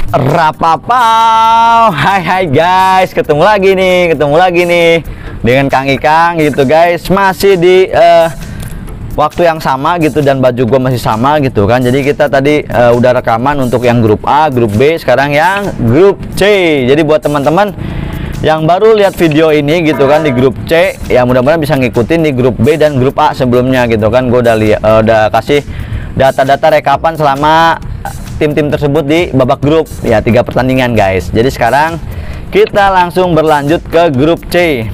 Rapapau, hai guys, ketemu lagi nih dengan Kang Ikang gitu guys, masih di waktu yang sama gitu dan baju gue masih sama gitu kan. Jadi kita tadi udah rekaman untuk yang grup A, grup B, sekarang yang grup C. Jadi buat teman-teman yang baru lihat video ini gitu kan di grup C, ya mudah-mudahan bisa ngikutin di grup B dan grup A sebelumnya gitu kan. Gue udah kasih data-data rekapan selama tim-tim tersebut di babak grup ya, 3 pertandingan guys. Jadi sekarang kita langsung berlanjut ke grup C.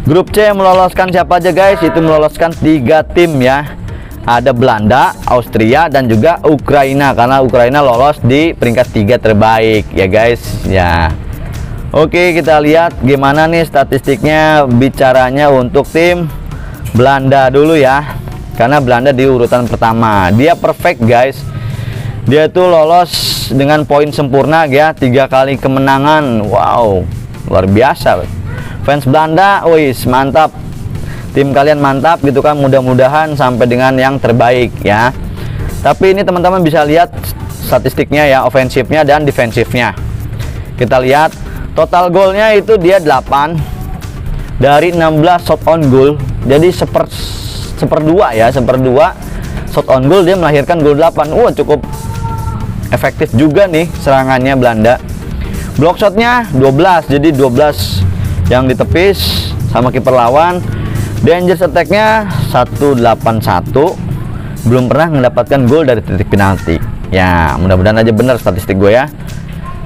Grup C meloloskan siapa aja guys? Itu meloloskan 3 tim ya. Ada Belanda, Austria, dan juga Ukraina, karena Ukraina lolos di peringkat 3 terbaik ya guys ya. Oke, kita lihat gimana nih statistiknya bicaranya untuk tim Belanda dulu ya. Karena Belanda di urutan pertama, dia perfect guys. Dia tuh lolos dengan poin sempurna ya, 3 kali kemenangan. Wow, luar biasa. Fans Belanda, wis mantap. Tim kalian mantap gitu kan. Mudah-mudahan sampai dengan yang terbaik ya. Tapi ini teman-teman bisa lihat statistiknya ya, ofensifnya dan defensifnya. Kita lihat total golnya itu dia 8 dari 16 shot on goal. Jadi seperdua ya, seperdua shot on goal dia melahirkan gol 8. Wah, cukup efektif juga nih serangannya Belanda. Block shotnya 12, jadi 12 yang ditepis sama kiper lawan. Danger attack-nya 181, belum pernah mendapatkan gol dari titik penalti ya. Mudah-mudahan aja benar statistik gue ya.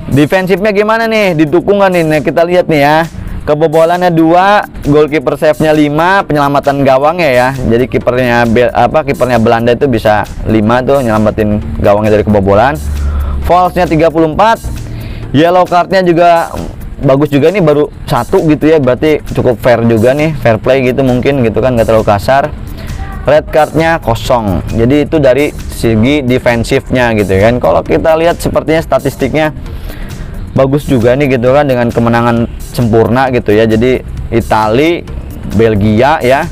Defensifnya gimana nih, didukung nih? Nah, kita lihat nih ya, kebobolannya 2, goalkeeper save-nya 5, penyelamatan gawangnya ya. Jadi kipernya Belanda itu bisa 5 tuh nyelamatin gawangnya dari kebobolan. False-nya 34. Yellow card-nya juga bagus juga nih, baru 1 gitu ya. Berarti cukup fair juga nih, fair play gitu mungkin gitu kan, nggak terlalu kasar. Red card-nya 0. Jadi itu dari segi defensifnya gitu kan. Kalau kita lihat sepertinya statistiknya bagus juga nih gitu kan, dengan kemenangan sempurna gitu ya. Jadi Itali, Belgia ya,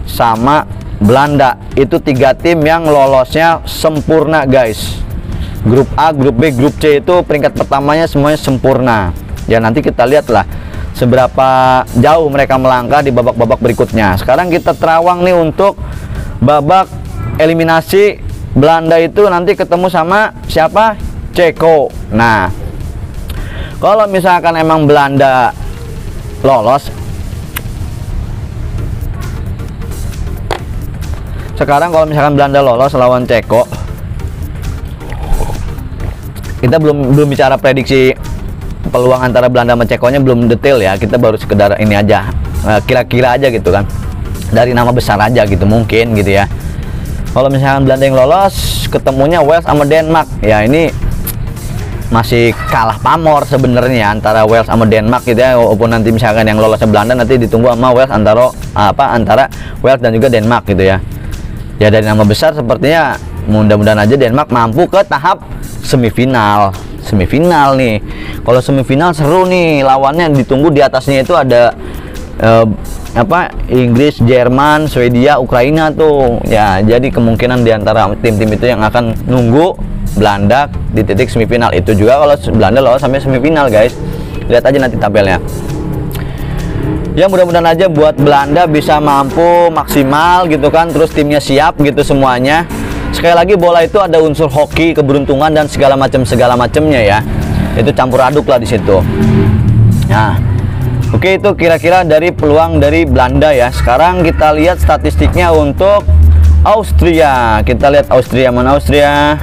sama Belanda, itu 3 tim yang lolosnya sempurna guys. Grup A, grup B, grup C itu peringkat pertamanya semuanya sempurna ya. Nanti kita lihatlah seberapa jauh mereka melangkah di babak-babak berikutnya. Sekarang kita terawang nih untuk babak eliminasi. Belanda itu nanti ketemu sama siapa? Ceko. Nah, kalau misalkan emang Belanda lolos, sekarang kalau misalkan Belanda lolos lawan Ceko, kita belum bicara prediksi peluang antara Belanda sama Cekonya, belum detail ya. Kita baru sekedar ini aja, kira-kira aja gitu kan, dari nama besar aja gitu mungkin gitu ya. Kalau misalkan Belanda yang lolos, ketemunya Wales sama Denmark ya. Ini masih kalah pamor sebenarnya antara Wales sama Denmark gitu ya. Walaupun nanti misalkan yang lolos Belanda, nanti ditunggu sama Wales antara Wales dan juga Denmark gitu ya. Ya dari nama besar sepertinya mudah-mudahan aja Denmark mampu ke tahap semifinal nih. Kalau semifinal seru nih, lawannya ditunggu di atasnya itu ada Inggris, Jerman, Swedia, Ukraina tuh ya. Jadi kemungkinan diantara tim-tim itu yang akan nunggu Belanda di titik semifinal. Itu juga kalau Belanda lolos sampai semifinal guys. Lihat aja nanti tabelnya ya. Mudah-mudahan aja buat Belanda bisa mampu maksimal gitu kan, terus timnya siap gitu semuanya. Sekali lagi, bola itu ada unsur hoki, keberuntungan, dan segala macamnya ya. Itu campur aduk lah di situ. Nah, oke, itu kira-kira dari peluang dari Belanda ya. Sekarang kita lihat statistiknya untuk Austria. Kita lihat Austria, mana Austria?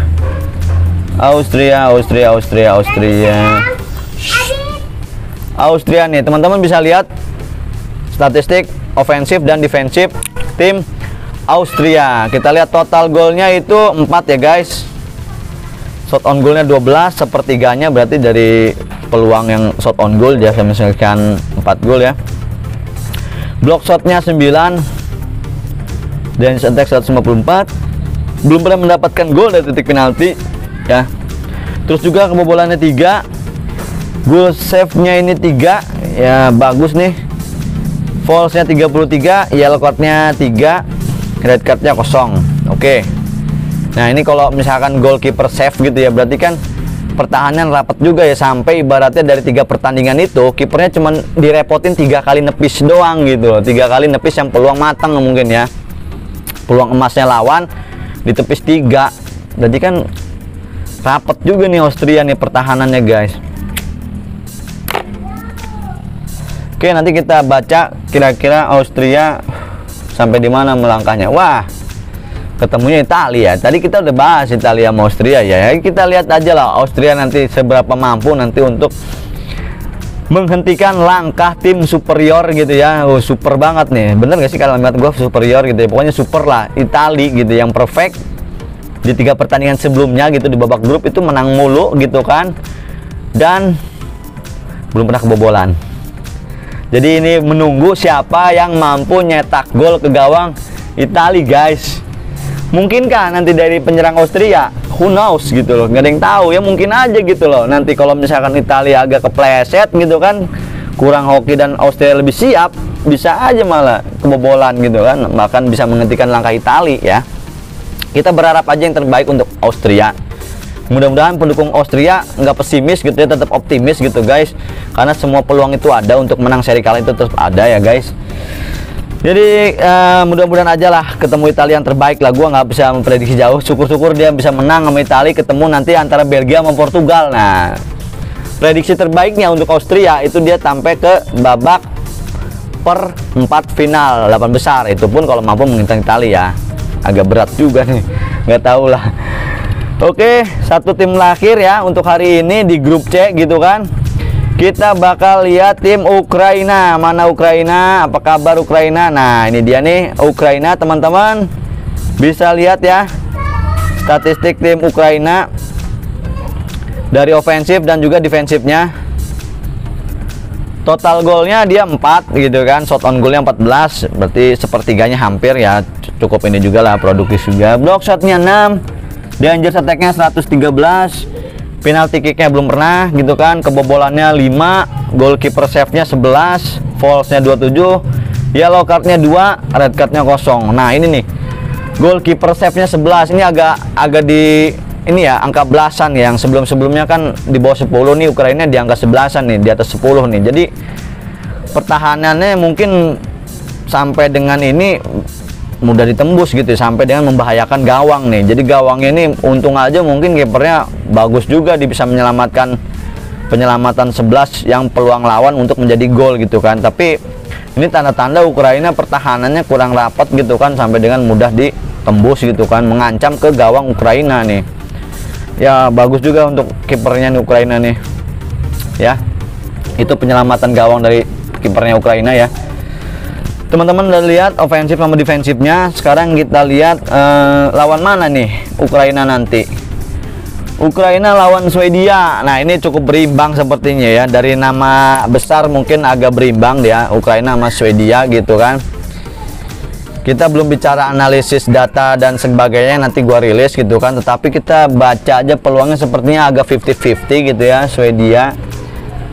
Austria nih, teman-teman bisa lihat statistik ofensif dan defensif tim Austria. Kita lihat total golnya itu 4 ya guys. Shot on goalnya 12, sepertiganya berarti dari peluang yang shot on goal dia misalkan 4 gol ya. Block shotnya 9, dan attack 154, belum pernah mendapatkan gol dari titik penalti ya. Terus juga kebobolannya 3, goal save-nya ini 3 ya, bagus nih. False-nya 33, yellow card-nya 3, red card-nya 0. Oke. Nah, ini kalau misalkan goalkeeper save gitu ya, berarti kan pertahanan rapat juga ya, sampai ibaratnya dari 3 pertandingan itu kipernya cuman direpotin 3 kali nepis doang gitu loh. 3 kali nepis yang peluang matang mungkin ya, peluang emasnya lawan ditepis 3. Jadi kan rapat juga nih Austria nih pertahanannya guys. Oke, nanti kita baca kira-kira Austria sampai di mana melangkahnya. Wah, ketemunya Italia. Tadi kita udah bahas Italia sama Austria ya. Kita lihat aja lah Austria nanti seberapa mampu nanti untuk menghentikan langkah tim superior gitu ya. Oh, super banget nih. Bener gak sih kalau lihat gue superior gitu ya? Pokoknya super lah. Italia gitu yang perfect di 3 pertandingan sebelumnya gitu di babak grup itu menang mulu gitu kan. Dan belum pernah kebobolan. Jadi ini menunggu siapa yang mampu nyetak gol ke gawang Italia guys. Mungkinkah nanti dari penyerang Austria? Who knows gitu loh, nggak ada yang tahu ya, mungkin aja gitu loh. Nanti kalau misalkan Italia agak kepleset gitu kan, kurang hoki dan Austria lebih siap, bisa aja malah kebobolan gitu kan, bahkan bisa menghentikan langkah Italia ya. Kita berharap aja yang terbaik untuk Austria. Mudah-mudahan pendukung Austria nggak pesimis gitu ya, tetap optimis gitu guys, karena semua peluang itu ada untuk menang seri kali itu tetap ada ya guys. Jadi mudah-mudahan aja lah ketemu Italia yang terbaik lah. Gua nggak bisa memprediksi jauh, syukur-syukur dia bisa menang sama Italia, ketemu nanti antara Belgia sama Portugal. Nah, prediksi terbaiknya untuk Austria itu dia sampai ke babak per-4 final 8 besar, itu pun kalau mampu mengintai Italia ya. Agak berat juga nih, nggak tahu lah. Oke, 1 tim lahir ya untuk hari ini di grup C gitu kan. Kita bakal lihat tim Ukraina. Mana Ukraina? Apa kabar Ukraina? Nah, ini dia nih Ukraina teman-teman. Bisa lihat ya statistik tim Ukraina dari ofensif dan juga defensifnya. Total golnya dia 4 gitu kan. Shot on goalnya 14, berarti sepertiganya hampir ya. Cukup ini juga lah, produktif juga. Block shotnya 6, danger attack-nya 113, penalti kick-nya belum pernah gitu kan, kebobolannya 5, goalkeeper save-nya 11, false-nya 27, yellow card-nya 2, red card-nya 0. Nah, ini nih. Goalkeeper save-nya 11. Ini agak di ini ya, angka belasan ya. Yang sebelum-sebelumnya kan di bawah 10 nih, Ukraina di angka 11-an nih, di atas 10 nih. Jadi pertahanannya mungkin sampai dengan ini mudah ditembus gitu, sampai dengan membahayakan gawang nih. Jadi gawangnya ini untung aja mungkin kipernya bagus juga, dia bisa menyelamatkan penyelamatan 11 yang peluang lawan untuk menjadi gol gitu kan. Tapi ini tanda-tanda Ukraina pertahanannya kurang rapat gitu kan, sampai dengan mudah ditembus gitu kan, mengancam ke gawang Ukraina nih. Ya bagus juga untuk kipernya nih Ukraina nih. Ya. Itu penyelamatan gawang dari kipernya Ukraina ya. Teman-teman udah lihat ofensif sama defensifnya. Sekarang kita lihat lawan mana nih Ukraina nanti. Ukraina lawan Swedia. Nah, ini cukup berimbang sepertinya ya. Dari nama besar mungkin agak berimbang dia, Ukraina sama Swedia gitu kan. Kita belum bicara analisis data dan sebagainya, nanti gua rilis gitu kan. Tetapi kita baca aja peluangnya sepertinya agak 50-50 gitu ya, Swedia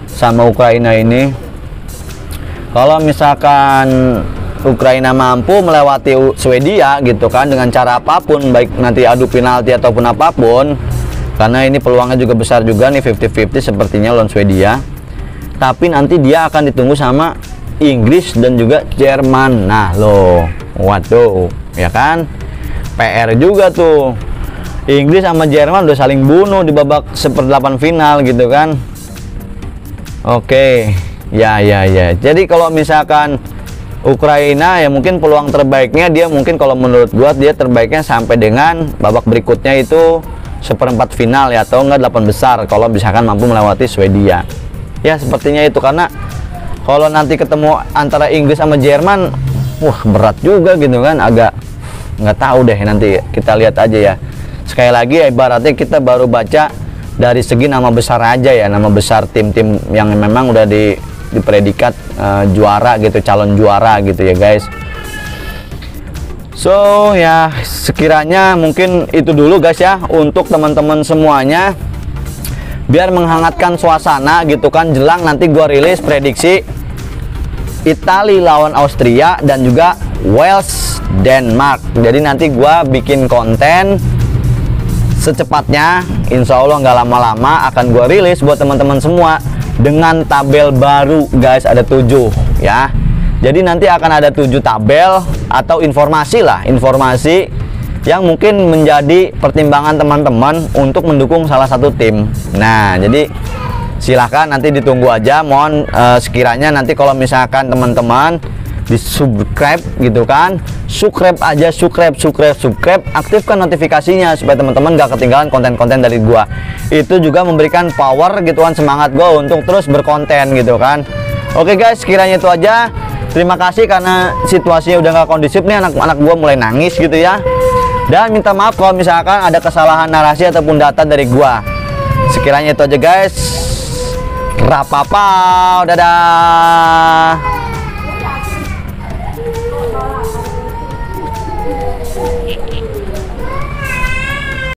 sama Ukraina ini. Kalau misalkan Ukraina mampu melewati Swedia gitu kan dengan cara apapun, baik nanti adu penalti ataupun apapun, karena ini peluangnya juga besar juga nih, 50-50 sepertinya lawan Swedia. Tapi nanti dia akan ditunggu sama Inggris dan juga Jerman. Nah loh, waduh ya kan, PR juga tuh. Inggris sama Jerman udah saling bunuh di babak seper-8 final gitu kan. Oke. Ya. Jadi kalau misalkan Ukraina ya mungkin peluang terbaiknya dia mungkin, kalau menurut gua dia terbaiknya sampai dengan babak berikutnya itu seperempat final ya, atau enggak 8 besar kalau misalkan mampu melewati Swedia. Ya sepertinya itu, karena kalau nanti ketemu antara Inggris sama Jerman, wah berat juga gitu kan, agak nggak tahu deh, nanti kita lihat aja ya. Sekali lagi ibaratnya kita baru baca dari segi nama besar aja ya, nama besar tim-tim yang memang udah di predikat juara gitu, calon juara gitu ya guys. So ya sekiranya mungkin itu dulu guys ya untuk teman-teman semuanya, biar menghangatkan suasana gitu kan jelang nanti gua rilis prediksi Italia lawan Austria dan juga Wales Denmark. Jadi nanti gua bikin konten secepatnya, insya Allah nggak lama-lama akan gue rilis buat teman-teman semua dengan tabel baru guys. Ada 7 ya. Jadi nanti akan ada 7 tabel atau informasi lah, informasi yang mungkin menjadi pertimbangan teman-teman untuk mendukung salah satu tim. Nah, jadi silahkan nanti ditunggu aja. Mohon sekiranya nanti kalau misalkan teman-teman di subscribe gitu kan, subscribe aja, subscribe, aktifkan notifikasinya supaya teman-teman gak ketinggalan konten-konten dari gua. Itu juga memberikan power gituan, semangat gua untuk terus berkonten gitu kan. Oke guys, sekiranya itu aja. Terima kasih karena situasinya udah gak kondusif nih, anak-anak gua mulai nangis gitu ya. Dan minta maaf kalau misalkan ada kesalahan narasi ataupun data dari gua. Sekiranya itu aja guys. Rapapau, dadah.